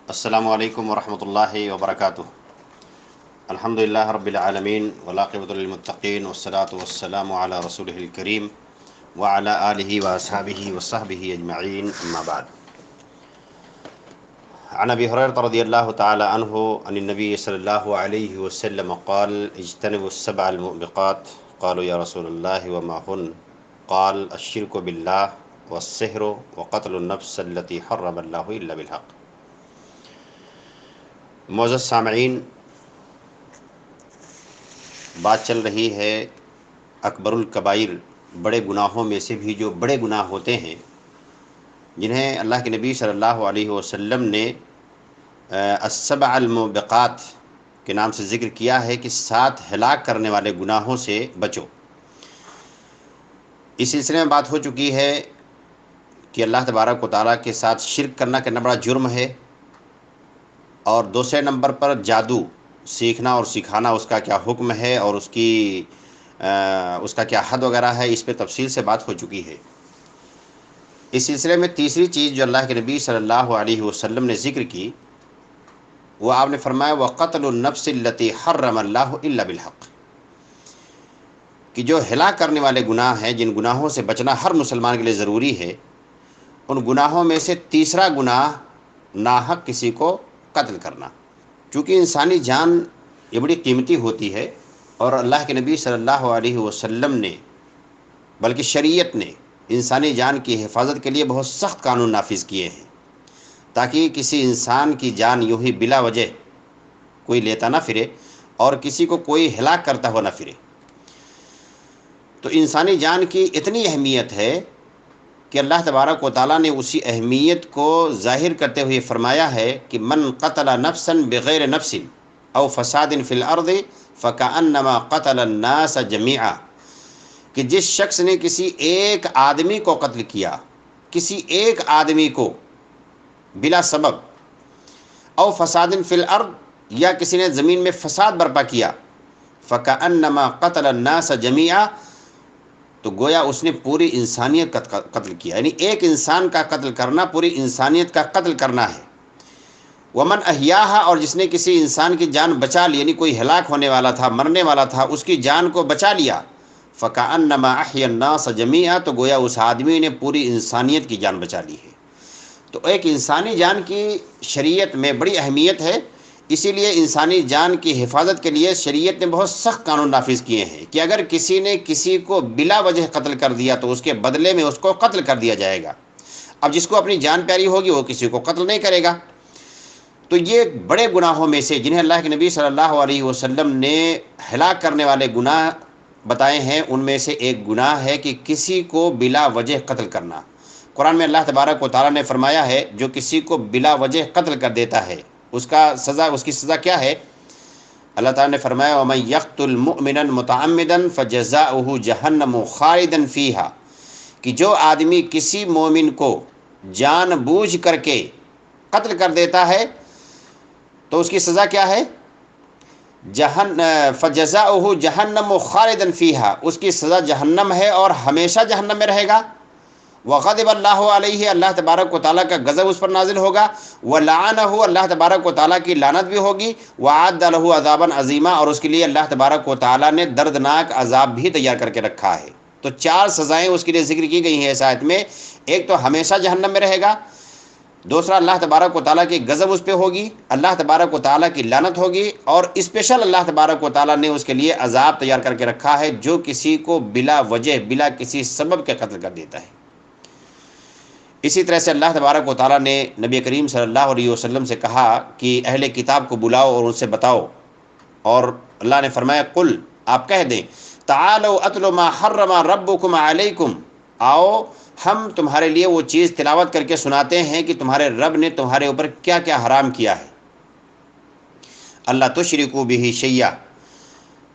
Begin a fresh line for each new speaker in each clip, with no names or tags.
السلام علیکم ورحمۃ اللہ وبرکاتہ۔ الحمد للہ رب العالمین والعاقبۃ للمتقین والصلاۃ والسلام علی رسولہ الکریم وعلی آلہ واصحابہ وصحبہ اجمعین، اما بعد۔ عن ابی ہریرہ رضی اللہ تعالی عنہ عن النبی صلی اللہ علیہ وسلم قال اجتنبوا السبع الموبقات قالوا یا رسول اللہ وما ہن قال الشرک باللہ والسحر وقتل النفس التي حرم اللہ الا بالحق۔ معزز سامعین، بات چل رہی ہے اکبر الکبائر، بڑے گناہوں میں سے بھی جو بڑے گناہ ہوتے ہیں جنہیں اللہ کے نبی صلی اللہ علیہ وسلم نے السبع الموبقات کے نام سے ذکر کیا ہے کہ 7 ہلاک کرنے والے گناہوں سے بچو۔ اس سلسلے میں بات ہو چکی ہے کہ اللہ تبارک و تعالیٰ کے ساتھ شرک کرنا کتنا بڑا جرم ہے، اور دوسرے نمبر پر جادو سیکھنا اور سکھانا اس کا کیا حکم ہے اور اس کا کیا حد وغیرہ ہے، اس پہ تفصیل سے بات ہو چکی ہے۔ اس سلسلے میں تیسری چیز جو اللہ کے نبی صلی اللہ علیہ وسلم نے ذکر کی، وہ آپ نے فرمایا وَقَتْلُ النَّفْسِ الَّتِي حَرَّمَ اللَّهُ إِلَّا بِالْحَقِّ، کہ جو ہلاک کرنے والے گناہ ہیں، جن گناہوں سے بچنا ہر مسلمان کے لیے ضروری ہے، ان گناہوں میں سے تیسرا گناہ ناحق کسی کو قتل کرنا۔ چونکہ انسانی جان یہ بڑی قیمتی ہوتی ہے، اور اللہ کے نبی صلی اللہ علیہ وسلم نے بلکہ شریعت نے انسانی جان کی حفاظت کے لیے بہت سخت قانون نافذ کیے ہیں، تاکہ کسی انسان کی جان یوں ہی بلا وجہ کوئی لیتا نہ پھرے اور کسی کو کوئی ہلاک کرتا ہوا نہ پھرے۔ تو انسانی جان کی اتنی اہمیت ہے کہ اللہ تبارک و تعالیٰ نے اسی اہمیت کو ظاہر کرتے ہوئے فرمایا ہے کہ من قتل نفسا بغیر نفس او فساد فی الارض فکأنما قتل الناس جمیعا، کہ جس شخص نے کسی ایک آدمی کو قتل کیا، کسی ایک آدمی کو بلا سبب، او فساد فی الارض، یا کسی نے زمین میں فساد برپا کیا، فکأنما قتل الناس جمیعا، تو گویا اس نے پوری انسانیت کا قتل کیا، یعنی ایک انسان کا قتل کرنا پوری انسانیت کا قتل کرنا ہے۔ ومن احیاہا، اور جس نے کسی انسان کی جان بچا لی، یعنی کوئی ہلاک ہونے والا تھا، مرنے والا تھا، اس کی جان کو بچا لیا، فکأنما احیا الناس جمیعا، تو گویا اس آدمی نے پوری انسانیت کی جان بچا لی ہے۔ تو ایک انسانی جان کی شریعت میں بڑی اہمیت ہے، اسی لیے انسانی جان کی حفاظت کے لیے شریعت نے بہت سخت قانون نافذ کیے ہیں کہ اگر کسی نے کسی کو بلا وجہ قتل کر دیا تو اس کے بدلے میں اس کو قتل کر دیا جائے گا۔ اب جس کو اپنی جان پیاری ہوگی وہ کسی کو قتل نہیں کرے گا۔ تو یہ بڑے گناہوں میں سے جنہیں اللہ کے نبی صلی اللہ علیہ وسلم نے ہلاک کرنے والے گناہ بتائے ہیں، ان میں سے ایک گناہ ہے کہ کسی کو بلا وجہ قتل کرنا۔ قرآن میں اللہ تبارک و تعالیٰ نے فرمایا ہے جو کسی کو بلا وجہ قتل کر دیتا ہے اس کی سزا کیا ہے؟ اللہ تعالیٰ نے فرمایا وَمَن يَقْتُلْ مُؤْمِنًا مُتَعَمِّدًا فَجَزَاؤُهُ جَهَنَّمُ خَالِدًا فِيهَا، کہ جو آدمی کسی مومن کو جان بوجھ کر کے قتل کر دیتا ہے تو اس کی سزا کیا ہے؟ فَجَزَاؤُهُ جَهَنَّمُ خَالِدًا فِيهَا، اس کی سزا جہنم ہے اور ہمیشہ جہنم میں رہے گا۔ وغضب اللہ علیہ، اللہ تبارک و تعالیٰ کا غضب اس پر نازل ہوگا۔ ولعنہ، اللہ تبارک و تعالیٰ کی لعنت بھی ہوگی۔ وعد لہ عذابا عظیما، اور اس کے لیے اللہ تبارک و تعالیٰ نے دردناک عذاب بھی تیار کر کے رکھا ہے۔ تو 4 سزائیں اس کے لیے ذکر کی گئی ہیں اس آیت میں۔ ایک تو ہمیشہ جہنم میں رہے گا، دوسرا اللہ تبارک و تعالیٰ کی غضب اس پہ ہوگی، اللہ تبارک و تعالیٰ کی لعنت ہوگی، اور اسپیشل اللہ تبارک و تعالیٰ نے اس کے لیے عذاب تیار کر کے رکھا ہے جو کسی کو بلا وجہ بلا کسی سبب کے قتل کر دیتا ہے۔ اسی طرح سے اللہ تبارک و تعالیٰ نے نبی کریم صلی اللہ علیہ وسلم سے کہا کہ اہل کتاب کو بلاؤ اور ان سے بتاؤ، اور اللہ نے فرمایا قل، آپ کہہ دیں تعالوا اتل ما حرم ربکم علیکم، آؤ ہم تمہارے لیے وہ چیز تلاوت کر کے سناتے ہیں کہ تمہارے رب نے تمہارے اوپر کیا کیا حرام کیا ہے۔ اللہ تشرکوا بہ شیئا،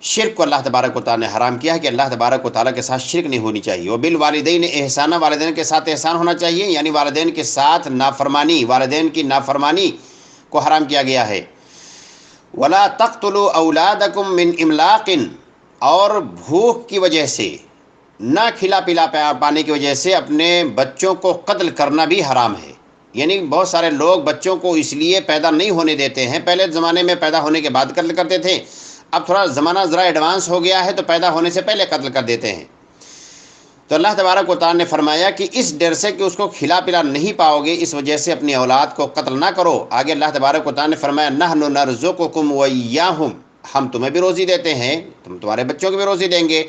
شرک کو اللہ تبارک و تعالیٰ نے حرام کیا ہے کہ اللہ تبارک و تعالیٰ کے ساتھ شرک نہیں ہونی چاہیے۔ وبالوالدین احسانا، والدین کے ساتھ احسان ہونا چاہیے، یعنی والدین کے ساتھ نافرمانی، والدین کی نافرمانی کو حرام کیا گیا ہے۔ ولا تقتلوا اولادکم من املاق، اور بھوک کی وجہ سے، نہ کھلا پلا پانے کی وجہ سے اپنے بچوں کو قتل کرنا بھی حرام ہے۔ یعنی بہت سارے لوگ بچوں کو اس لیے پیدا نہیں ہونے دیتے ہیں، پہلے زمانے میں پیدا ہونے کے بعد قتل کرتے تھے، اب تھوڑا زمانہ ذرا ایڈوانس ہو گیا ہے تو پیدا ہونے سے پہلے قتل کر دیتے ہیں۔ تو اللہ تبارک و تعالیٰ نے فرمایا کہ اس ڈر سے کہ اس کو کھلا پلا نہیں پاؤ گے، اس وجہ سے اپنی اولاد کو قتل نہ کرو۔ آگے اللہ تبارک و تعالیٰ نے فرمایا نحن نرزقکم وإیاہم، ہم تمہیں بھی روزی دیتے ہیں، تم تمہارے بچوں کو بھی روزی دیں گے۔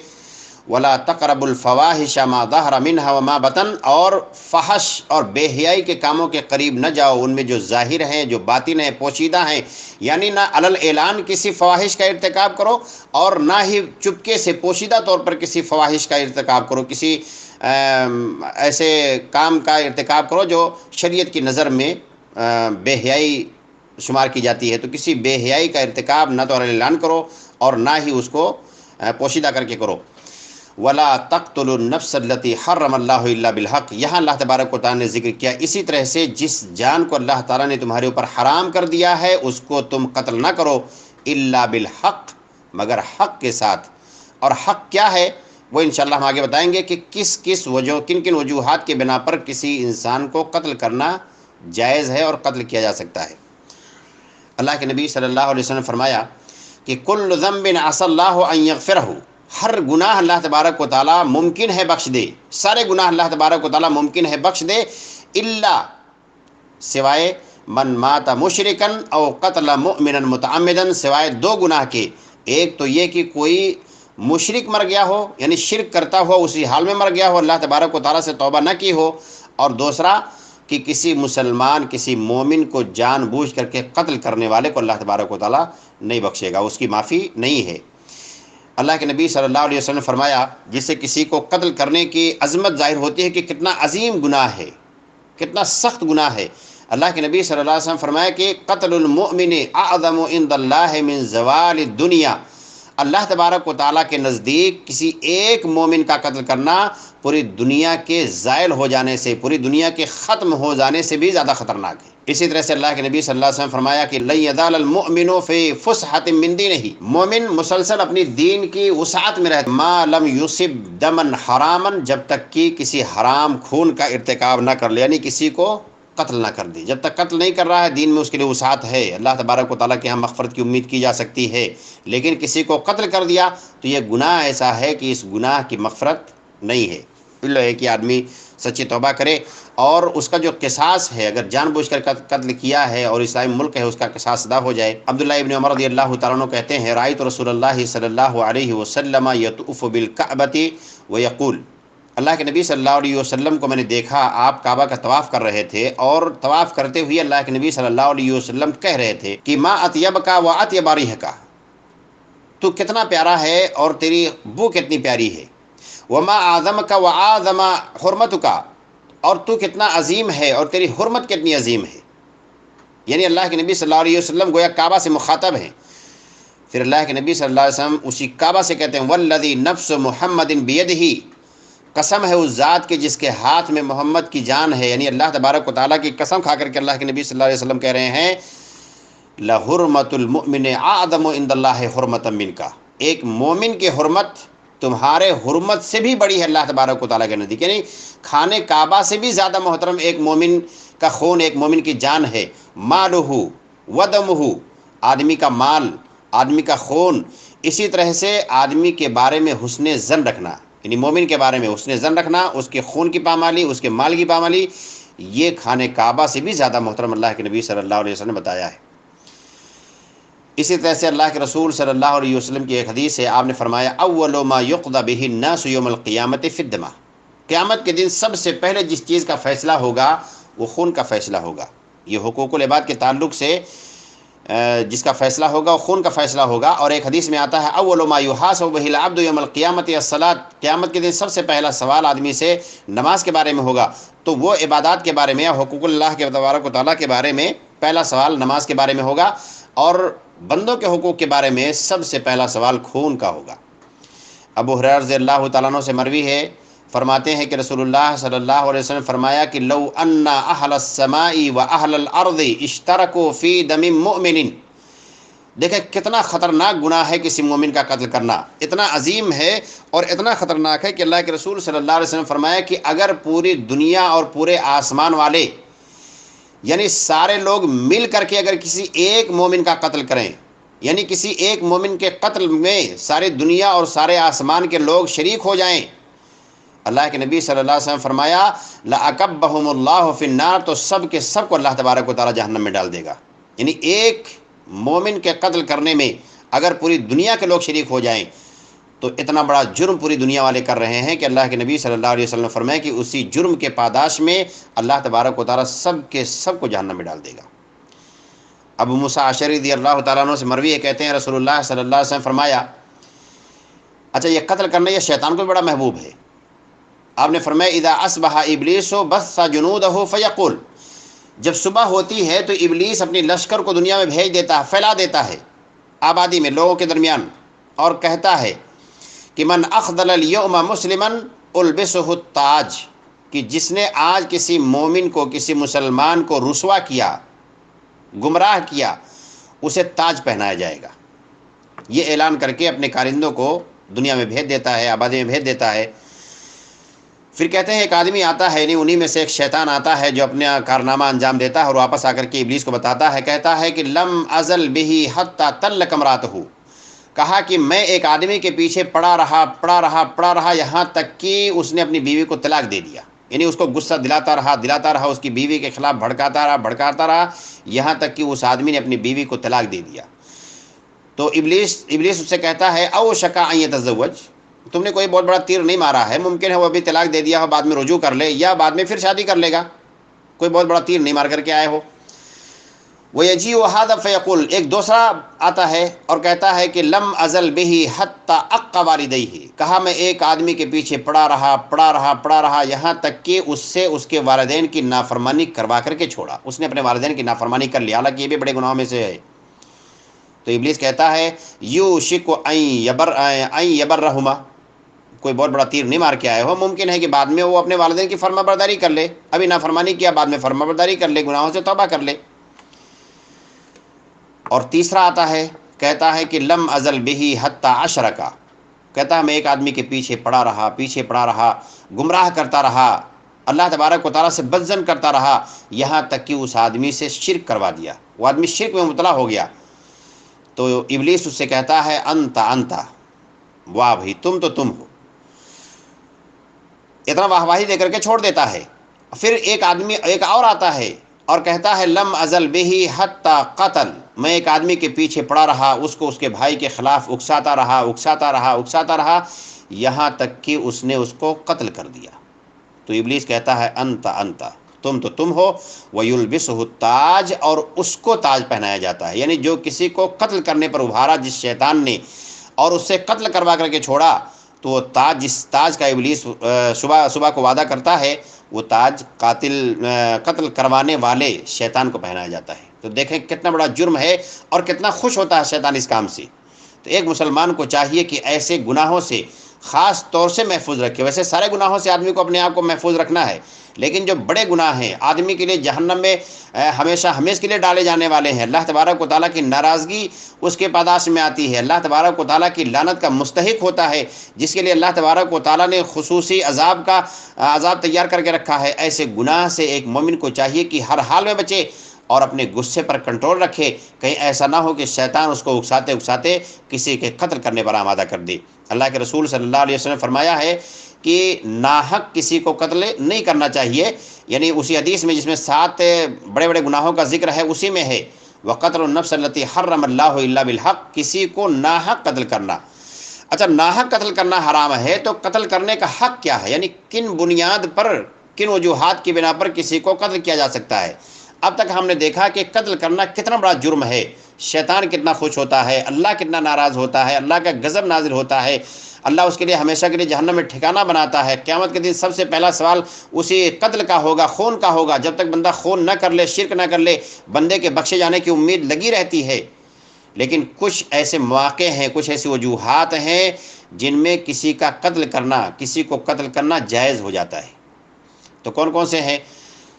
ولا تقربوا الفواحش ما ظهر منها وما بطن، اور فحش اور بے حیائی کے کاموں کے قریب نہ جاؤ، ان میں جو ظاہر ہیں، جو باطن ہیں، پوشیدہ ہیں، یعنی نہ علل اعلان کسی فواحش کا ارتکاب کرو اور نہ ہی چپکے سے پوشیدہ طور پر کسی فواحش کا ارتکاب کرو، کسی ایسے کام کا ارتکاب کرو جو شریعت کی نظر میں بے حیائی شمار کی جاتی ہے، تو کسی بے حیائی کا ارتکاب نہ تو علل اعلان کرو اور نہ ہی اس کو پوشیدہ کر کے کرو۔ ولا تقتلوا النفس التي حرم اللہ الا بالحق، یہاں اللہ تبارک و تعالیٰ نے ذکر کیا اسی طرح سے جس جان کو اللہ تعالیٰ نے تمہارے اوپر حرام کر دیا ہے اس کو تم قتل نہ کرو، الا بالحق، مگر حق کے ساتھ۔ اور حق کیا ہے وہ انشاءاللہ ہم آگے بتائیں گے کہ کن کن وجوہات کے بنا پر کسی انسان کو قتل کرنا جائز ہے اور قتل کیا جا سکتا ہے۔ اللہ کے نبی صلی اللہ علیہ وسلم نے فرمایا کہ کل ذنب عسى اللہ ان یغفرہ، ہر گناہ اللہ تبارک و تعالیٰ ممکن ہے بخش دے، سارے گناہ اللہ تبارک و تعالیٰ ممکن ہے بخش دے، الا سوائے من مات مشرکا او قتل مؤمنا متعمدا، سوائے دو گناہ کے، ایک تو یہ کہ کوئی مشرک مر گیا ہو، یعنی شرک کرتا ہوا اسی حال میں مر گیا ہو، اللہ تبارک و تعالیٰ سے توبہ نہ کی ہو، اور دوسرا کہ کسی مسلمان کسی مومن کو جان بوجھ کر کے قتل کرنے والے کو اللہ تبارک و تعالیٰ نہیں بخشے گا، اس کی معافی نہیں ہے۔ اللہ کے نبی صلی اللہ علیہ وسلم نے فرمایا جس سے کسی کو قتل کرنے کی عظمت ظاہر ہوتی ہے کہ کتنا عظیم گناہ ہے، کتنا سخت گناہ ہے۔ اللہ کے نبی صلی اللہ علیہ وسلم فرمایا کہ قتل المؤمن اعظم عند اللہ من زوال الدنیا، اللہ تبارک و تعالیٰ کے نزدیک کسی ایک مومن کا قتل کرنا پوری دنیا کے زائل ہو جانے سے، پوری دنیا کے ختم ہو جانے سے بھی زیادہ خطرناک ہے۔ اسی طرح سے اللہ کے نبی صلی اللہ علیہ وسلم فرمایا کہ لن یزال المؤمن فی فسحۃ من دینہ، مومن مسلسل اپنی دین کی وسعت میں رہتا ما لم یصب دما حراما، جب تک کہ کسی حرام خون کا ارتکاب نہ کر لے، یعنی کسی کو قتل نہ کر دے، جب تک قتل نہیں کر رہا ہے دین میں اس کے لیے وسعت ہے، اللہ تبارک و تعالیٰ کے ہاں مغفرت کی امید کی جا سکتی ہے، لیکن کسی کو قتل کر دیا تو یہ گناہ ایسا ہے کہ اس گناہ کی مغفرت نہیں ہے، الا ہے کہ آدمی سچی توبہ کرے اور اس کا جو قصاص ہے، اگر جان بوجھ کر قتل کیا ہے اور اسلامی ملک ہے اس کا قصاص ادا ہو جائے۔ عبداللہ ابن عمر رضی اللہ تعالیٰ عنہ کہتے ہیں رأیت رسول اللہ صلی اللہ علیہ وسلم یطوف بالکعبۃ ویقول، اللہ کے نبی صلی اللہ علیہ وسلم کو میں نے دیکھا آپ کعبہ کا طواف کر رہے تھے، اور طواف کرتے ہوئے اللہ کے نبی صلی اللہ علیہ وسلم کہہ رہے تھے کہ ما اطیبک و اطیب ریحک، تو کتنا پیارا ہے اور تیری بو کتنی پیاری ہے، وما اعظمک و اعظم حرمتک، اور تو کتنا عظیم ہے اور تیری حرمت کتنی عظیم ہے، یعنی اللہ کے نبی صلی اللہ علیہ وسلم گویا کعبہ سے مخاطب ہیں۔ پھر اللہ کے نبی صلی اللہ علیہ وسلم اسی کعبہ سے کہتے ہیں والذی نفس محمد بیدہ، قسم ہے اس ذات کے جس کے ہاتھ میں محمد کی جان ہے، یعنی اللہ تبارک و تعالیٰ کی قسم کھا کر کے اللہ کے نبی صلی اللہ علیہ وسلم کہہ رہے ہیں لحرمت المؤمن اعظم عند اللہ حرمتا منک، ایک مومن کی حرمت تمہارے حرمت سے بھی بڑی ہے اللہ تبارک و تعالیٰ کے نزدیک، یعنی خانہ کعبہ سے بھی زیادہ محترم ایک مومن کا خون، ایک مومن کی جان ہے۔ مالہ ودمہ، آدمی کا مال، آدمی کا خون، اسی طرح سے آدمی کے بارے میں حسن ظن رکھنا، یعنی مومن کے بارے میں حسن ظن رکھنا، اس کے خون کی پامالی، اس کے مال کی پامالی، یہ خانہ کعبہ سے بھی زیادہ محترم اللہ کے نبی صلی اللہ علیہ وسلم نے بتایا ہے۔ اسی طرح سے اللہ کے رسول صلی اللہ علیہ وسلم کی ایک حدیث ہے، آپ نے فرمایا اول ما یقضى به الناس یوم القیامت فی الدماء، قیامت کے دن سب سے پہلے جس چیز کا فیصلہ ہوگا وہ خون کا فیصلہ ہوگا، یہ حقوق العباد کے تعلق سے جس کا فیصلہ ہوگا وہ خون کا فیصلہ ہوگا۔ اور ایک حدیث میں آتا ہے اول ما یحاسب به العبد یوم القیامت الصلاۃ، قیامت کے دن سب سے پہلا سوال آدمی سے نماز کے بارے میں ہوگا، تو وہ عبادات کے بارے میں یا حقوق اللہ کے تبارک و تعالیٰ کے بارے میں پہلا سوال نماز کے بارے میں ہوگا، اور بندوں کے حقوق کے بارے میں سب سے پہلا سوال خون کا ہوگا۔ ابو ہریرہ رضی اللہ تعالیٰ عنہ سے مروی ہے، فرماتے ہیں کہ رسول اللہ صلی اللہ علیہ وسلم نے فرمایا کہ لو ان اہل السماء و اہل الارض اشترکوا فی دم مؤمن، دیکھیں کتنا خطرناک گناہ ہے کسی مومن کا قتل کرنا، اتنا عظیم ہے اور اتنا خطرناک ہے کہ اللہ کے رسول صلی اللہ علیہ وسلم نے فرمایا کہ اگر پوری دنیا اور پورے آسمان والے یعنی سارے لوگ مل کر کے اگر کسی ایک مومن کا قتل کریں، یعنی کسی ایک مومن کے قتل میں ساری دنیا اور سارے آسمان کے لوگ شریک ہو جائیں، اللہ کے نبی صلی اللہ علیہ وسلم فرمایا لَأَكَبَّهُمُ اللَّهُ فِي النَّارِ، تو سب کے سب کو اللہ تبارک و تعالیٰ جہنم میں ڈال دے گا۔ یعنی ایک مومن کے قتل کرنے میں اگر پوری دنیا کے لوگ شریک ہو جائیں تو اتنا بڑا جرم پوری دنیا والے کر رہے ہیں کہ اللہ کے نبی صلی اللہ علیہ وسلم نے فرمایا کہ اسی جرم کے پاداش میں اللہ تبارک و تعالیٰ سب کے سب کو جہنم میں ڈال دے گا۔ ابو موسیٰ اشعری رضی اللہ تعالیٰ عنہ سے مروی ہے، کہتے ہیں رسول اللہ صلی اللہ علیہ وسلم فرمایا، اچھا یہ قتل کرنا یہ شیطان کو بڑا محبوب ہے۔ آپ نے فرمایا اذا اصبح ابلیس بث جنودہ فیقول، جب صبح ہوتی ہے تو ابلیس اپنی لشکر کو دنیا میں بھیج دیتا ہے، پھیلا دیتا ہے آبادی میں، لوگوں کے درمیان، اور کہتا ہے کہ من اخذل اليوم مسلما البسہ التاج، کہ جس نے آج کسی مومن کو، کسی مسلمان کو رسوا کیا، گمراہ کیا، اسے تاج پہنایا جائے گا۔ یہ اعلان کر کے اپنے کارندوں کو دنیا میں بھیج دیتا ہے، آبادی میں بھیج دیتا ہے۔ پھر کہتے ہیں ایک آدمی آتا ہے، یعنی انہی میں سے ایک شیطان آتا ہے جو اپنا کارنامہ انجام دیتا ہے اور واپس آ کر کے ابلیس کو بتاتا ہے، کہتا ہے کہ لم ازل بہ حتی طلق امرأتہ، کہا کہ میں ایک آدمی کے پیچھے پڑا رہا یہاں تک کہ اس نے اپنی بیوی کو طلاق دے دیا۔ یعنی اس کو غصہ دلاتا رہا، اس کی بیوی کے خلاف بھڑکاتا رہا یہاں تک کہ اس آدمی نے اپنی بیوی کو طلاق دے دیا۔ تو ابلیس اس سے کہتا ہے او شکا ان یتزوج، تم نے کوئی بہت بڑا تیر نہیں مارا ہے، ممکن ہے وہ ابھی طلاق دے دیا ہو، بعد میں رجوع کر لے یا بعد میں پھر شادی کر لے گا، کوئی بہت بڑا تیر نہیں مار کر کے آئے ہو۔ وَيَجِيءُ هَذَا فَيَقُولُ، ایک دوسرا آتا ہے اور کہتا ہے کہ لم ازل بہ حتی اق والدیہ، کہا میں ایک آدمی کے پیچھے پڑا رہا یہاں تک کہ اس سے اس کے والدین کی نافرمانی کروا کر کے چھوڑا، اس نے اپنے والدین کی نافرمانی کر لی، حالانکہ یہ بھی بڑے گناہوں میں سے ہے۔ تو ابلیس کہتا ہے یوشک ان یبرہما، کوئی بہت بڑا تیر نہیں مار کے آئے ہو، ممکن ہے کہ بعد میں وہ اپنے والدین کی فرما برداری کر لے، ابھی نافرمانی کیا، بعد میں فرما برداری کر لے، گناہوں سے توبہ کر لے۔ اور تیسرا آتا ہے، کہتا ہے کہ لم ازل بہ حتی اشرکا، کہتا ہے میں ایک آدمی کے پیچھے پڑا رہا، گمراہ کرتا رہا، اللہ تبارک و تعالیٰ سے بدظن کرتا رہا یہاں تک کہ اس آدمی سے شرک کروا دیا، وہ آدمی شرک میں مبتلا ہو گیا۔ تو ابلیس اس سے کہتا ہے انت، واہ بھائی تم تو تم ہو، اتنا واہواہی دے کر کے چھوڑ دیتا ہے۔ پھر ایک اور آتا ہے اور کہتا ہے لم ازل بہ حتی قتل، میں ایک آدمی کے پیچھے پڑا رہا، اس کو اس کے بھائی کے خلاف اکساتا رہا یہاں تک کہ اس نے اس کو قتل کر دیا۔ تو ابلیس کہتا ہے انت، تم تو تم ہو، وَيُلْبِسُهُ التاج، اور اس کو تاج پہنایا جاتا ہے۔ یعنی جو کسی کو قتل کرنے پر ابھارا جس شیطان نے اور اس سے قتل کروا کر کے چھوڑا، تو وہ تاج، جس تاج کا ابلیس صبح کو وعدہ کرتا ہے، وہ تاج قتل کروانے والے شیطان کو پہنایا جاتا ہے۔ تو دیکھیں کتنا بڑا جرم ہے اور کتنا خوش ہوتا ہے شیطان اس کام سے۔ تو ایک مسلمان کو چاہیے کہ ایسے گناہوں سے خاص طور سے محفوظ رکھے۔ ویسے سارے گناہوں سے آدمی کو اپنے آپ کو محفوظ رکھنا ہے، لیکن جو بڑے گناہ ہیں آدمی کے لیے جہنم میں ہمیشہ کے لیے ڈالے جانے والے ہیں، اللہ تبارک و تعالیٰ کی ناراضگی اس کے پاداش میں آتی ہے، اللہ تبارک و تعالیٰ کی لعنت کا مستحق ہوتا ہے، جس کے لیے اللہ تبارک و تعالیٰ نے خصوصی عذاب تیار کر کے رکھا ہے، ایسے گناہ سے ایک مومن کو چاہیے کہ ہر حال میں بچے اور اپنے غصے پر کنٹرول رکھے، کہیں ایسا نہ ہو کہ شیطان اس کو اکساتے کسی کے قتل کرنے پر آمادہ کر دے۔ اللہ کے رسول صلی اللہ علیہ وسلم نے فرمایا ہے کہ ناحق کسی کو قتل نہیں کرنا چاہیے، یعنی اسی حدیث میں جس میں 7 بڑے گناہوں کا ذکر ہے اسی میں ہے وَقَتْلُ النَّفْسَ الَّتِي حَرَّمَ اللَّهُ إِلَّا بِالْحَقِّ، کسی کو ناحق قتل کرنا۔ اچھا ناحق قتل کرنا حرام ہے، تو قتل کرنے کا حق کیا ہے، یعنی کن بنیاد پر، کن وجوہات کی بنا پر کسی کو قتل کیا جا سکتا ہے۔ اب تک ہم نے دیکھا کہ قتل کرنا کتنا بڑا جرم ہے، شیطان کتنا خوش ہوتا ہے، اللہ کتنا ناراض ہوتا ہے، اللہ کا غضب نازل ہوتا ہے، اللہ اس کے لیے ہمیشہ کے لیے جہنم میں ٹھکانہ بناتا ہے۔ قیامت کے دن سب سے پہلا سوال اسی قتل کا ہوگا، خون کا ہوگا۔ جب تک بندہ خون نہ کر لے، شرک نہ کر لے، بندے کے بخشے جانے کی امید لگی رہتی ہے۔ لیکن کچھ ایسے مواقع ہیں، کچھ ایسی وجوہات ہیں جن میں کسی کو قتل کرنا جائز ہو جاتا ہے۔ تو کون سے ہیں؟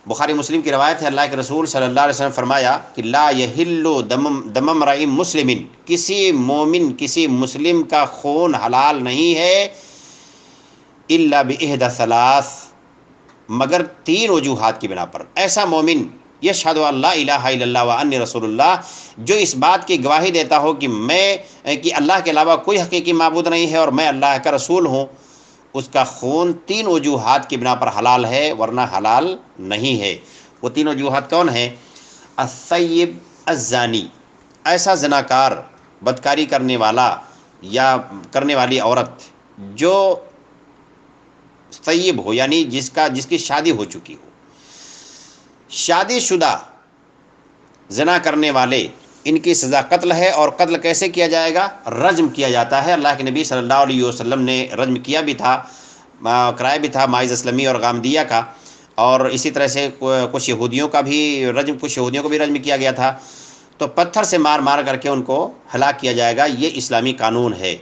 بخاری مسلم کی روایت ہے، اللہ کے رسول صلی اللہ علیہ وسلم فرمایا کہ لا یحل دم امرئ مسلم، کسی مومن، کسی مسلم کا خون حلال نہیں ہے الا باحدى ثلاث، مگر 3 وجوہات کی بنا پر۔ ایسا مومن یشہد ان لا الہ الا اللہ وانی رسول اللہ، جو اس بات کی گواہی دیتا ہو کہ اللہ کے علاوہ کوئی حقیقی معبود نہیں ہے اور میں اللہ کا رسول ہوں، اس کا خون 3 وجوہات کی بنا پر حلال ہے، ورنہ حلال نہیں ہے۔ وہ 3 وجوہات کون ہیں؟ الثیب، الزانی، ایسا زناکار، بدکاری کرنے والا یا کرنے والی عورت جو طیب ہو، یعنی جس کی شادی ہو چکی ہو۔ شادی شدہ زنا کرنے والے، ان کی سزا قتل ہے، اور قتل کیسے کیا جائے گا؟ رجم کیا جاتا ہے۔ اللہ کے نبی صلی اللہ علیہ وسلم نے رجم کیا بھی تھا، کرایا بھی تھا ماعز اسلمی اور غامدیہ کا، اور اسی طرح سے کچھ یہودیوں کو بھی رجم کیا گیا تھا۔ تو پتھر سے مار مار کر کے ان کو ہلاک کیا جائے گا، یہ اسلامی قانون ہے۔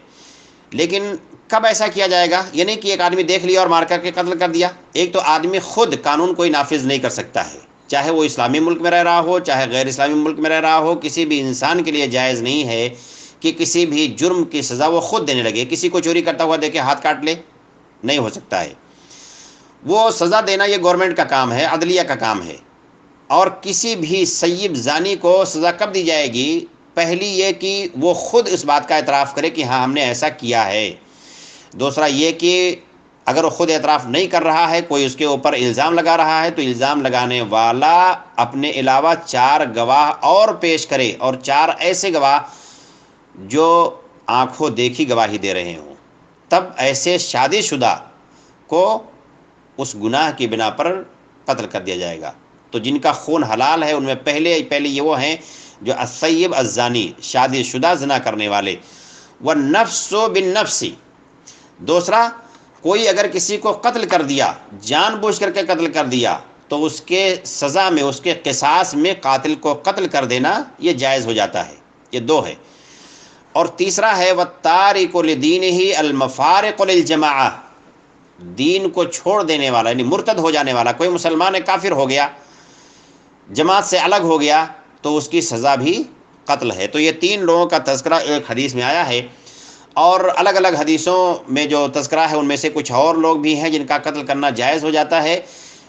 لیکن کب ایسا کیا جائے گا؟ یہ نہیں کہ ایک آدمی دیکھ لیا اور مار کر کے قتل کر دیا۔ ایک تو آدمی خود قانون کوئی نافذ نہیں کر سکتا ہے، چاہے وہ اسلامی ملک میں رہ رہا ہو چاہے غیر اسلامی ملک میں رہ رہا ہو۔ کسی بھی انسان کے لیے جائز نہیں ہے کہ کسی بھی جرم کی سزا وہ خود دینے لگے۔ کسی کو چوری کرتا ہوا دیکھے ہاتھ کاٹ لے، نہیں ہو سکتا ہے۔ وہ سزا دینا یہ گورنمنٹ کا کام ہے، عدلیہ کا کام ہے۔ اور کسی بھی سیب زانی کو سزا کب دی جائے گی؟ پہلی یہ کہ وہ خود اس بات کا اعتراف کرے کہ ہاں ہم نے ایسا کیا ہے۔ دوسرا یہ کہ اگر وہ خود اعتراف نہیں کر رہا ہے، کوئی اس کے اوپر الزام لگا رہا ہے، تو الزام لگانے والا اپنے علاوہ 4 گواہ اور پیش کرے، اور 4 ایسے گواہ جو آنکھوں دیکھی گواہی دے رہے ہوں، تب ایسے شادی شدہ کو اس گناہ کی بنا پر قتل کر دیا جائے گا۔ تو جن کا خون حلال ہے ان میں پہلے یہ وہ ہیں جو الثیب الزانی، شادی شدہ زنا کرنے والے۔ والنفس بالنفس، دوسرا کوئی اگر کسی کو قتل کر دیا، جان بوجھ کر کے قتل کر دیا، تو اس کے سزا میں، اس کے قصاص میں قاتل کو قتل کر دینا یہ جائز ہو جاتا ہے۔ یہ 2 ہے۔ اور تیسرا ہے والتارک لدینہ المفارق للجماعہ، دین کو چھوڑ دینے والا، یعنی مرتد ہو جانے والا، کوئی مسلمان کافر ہو گیا، جماعت سے الگ ہو گیا، تو اس کی سزا بھی قتل ہے۔ تو یہ 3 لوگوں کا تذکرہ ایک حدیث میں آیا ہے، اور الگ الگ حدیثوں میں جو تذکرہ ہے ان میں سے کچھ اور لوگ بھی ہیں جن کا قتل کرنا جائز ہو جاتا ہے،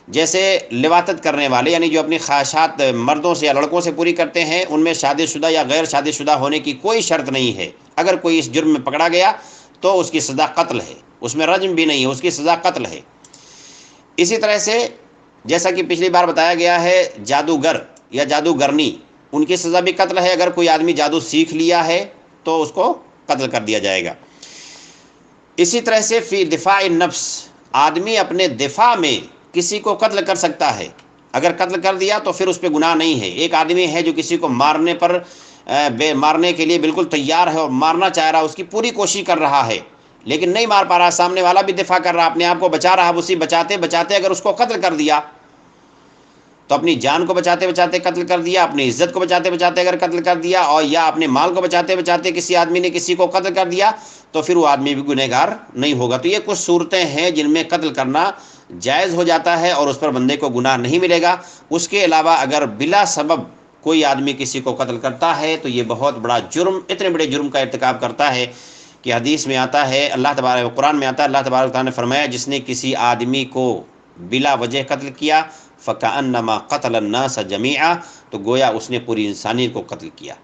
جیسے لواطت کرنے والے، یعنی جو اپنی خواہشات مردوں سے یا لڑکوں سے پوری کرتے ہیں، ان میں شادی شدہ یا غیر شادی شدہ ہونے کی کوئی شرط نہیں ہے۔ اگر کوئی اس جرم میں پکڑا گیا تو اس کی سزا قتل ہے، اس میں رجم بھی نہیں ہے، اس کی سزا قتل ہے۔ اسی طرح سے جیسا کہ پچھلی بار بتایا گیا ہے، جادوگر یا جادوگرنی، ان کی سزا بھی قتل ہے۔ اگر کوئی آدمی جادو سیکھ لیا ہے تو اس کو قتل کر دیا جائے گا۔ اسی طرح سے فی دفاع النفس، آدمی اپنے دفاع میں کسی کو قتل کر سکتا ہے۔ اگر قتل کر دیا تو پھر اس پہ گناہ نہیں ہے۔ ایک آدمی ہے جو کسی کو مارنے کے لیے بالکل تیار ہے اور مارنا چاہ رہا ہے، اس کی پوری کوشش کر رہا ہے، لیکن نہیں مار پا رہا، سامنے والا بھی دفاع کر رہا، اپنے آپ کو بچا رہا، اسی بچاتے بچاتے اگر اس کو قتل کر دیا تو اپنی جان کو بچاتے بچاتے قتل کر دیا، اپنی عزت کو بچاتے بچاتے اگر قتل کر دیا، اور یا اپنے مال کو بچاتے بچاتے کسی آدمی نے کسی کو قتل کر دیا، تو پھر وہ آدمی بھی گنہگار نہیں ہوگا۔ تو یہ کچھ صورتیں ہیں جن میں قتل کرنا جائز ہو جاتا ہے اور اس پر بندے کو گناہ نہیں ملے گا۔ اس کے علاوہ اگر بلا سبب کوئی آدمی کسی کو قتل کرتا ہے تو یہ بہت بڑا جرم، اتنے بڑے جرم کا ارتکاب کرتا ہے کہ حدیث میں آتا ہے، قرآن میں آتا ہے، اللہ تبارک و تعالیٰ نے فرمایا جس نے کسی آدمی کو بلا وجہ قتل کیا فَكَأَنَّمَا قَتَلَ النَّاسَ جَمِيعًا، تو گویا اس نے پوری انسانیت کو قتل کیا۔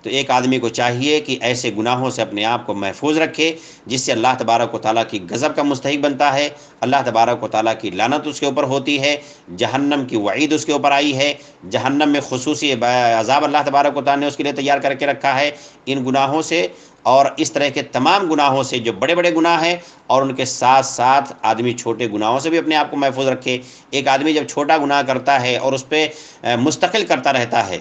تو ایک آدمی کو چاہیے کہ ایسے گناہوں سے اپنے آپ کو محفوظ رکھے جس سے اللہ تبارک و تعالیٰ کی غضب کا مستحق بنتا ہے، اللہ تبارک و تعالیٰ کی لعنت اس کے اوپر ہوتی ہے، جہنم کی وعید اس کے اوپر آئی ہے، جہنم میں خصوصی عذاب اللہ تبارک و تعالیٰ نے اس کے لیے تیار کر کے رکھا ہے۔ ان گناہوں سے اور اس طرح کے تمام گناہوں سے جو بڑے بڑے گناہ ہیں، اور ان کے ساتھ ساتھ آدمی چھوٹے گناہوں سے بھی اپنے آپ کو محفوظ رکھے۔ ایک آدمی جب چھوٹا گناہ کرتا ہے اور اس پہ مستقل کرتا رہتا ہے،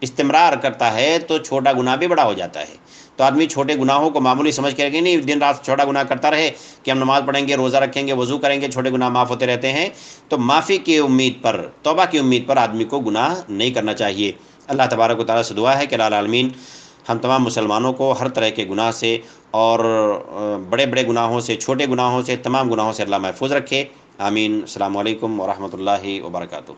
استمرار کرتا ہے، تو چھوٹا گناہ بھی بڑا ہو جاتا ہے۔ تو آدمی چھوٹے گناہوں کو معمولی سمجھ کے رکھے، نہیں دن رات چھوٹا گناہ کرتا رہے کہ ہم نماز پڑھیں گے، روزہ رکھیں گے، وضو کریں گے، چھوٹے گناہ معاف ہوتے رہتے ہیں۔ تو معافی کی امید پر، توبہ کی امید پر آدمی کو گناہ نہیں کرنا چاہیے۔ اللہ تبارک و تعالیٰ سے دعا ہے کہ الٰہ العالمین ہم تمام مسلمانوں کو ہر طرح کے گناہ سے اور بڑے بڑے گناہوں سے، چھوٹے گناہوں سے، تمام گناہوں سے اللہ محفوظ رکھے۔ آمین۔ السلام علیکم ورحمۃ اللہ وبرکاتہ۔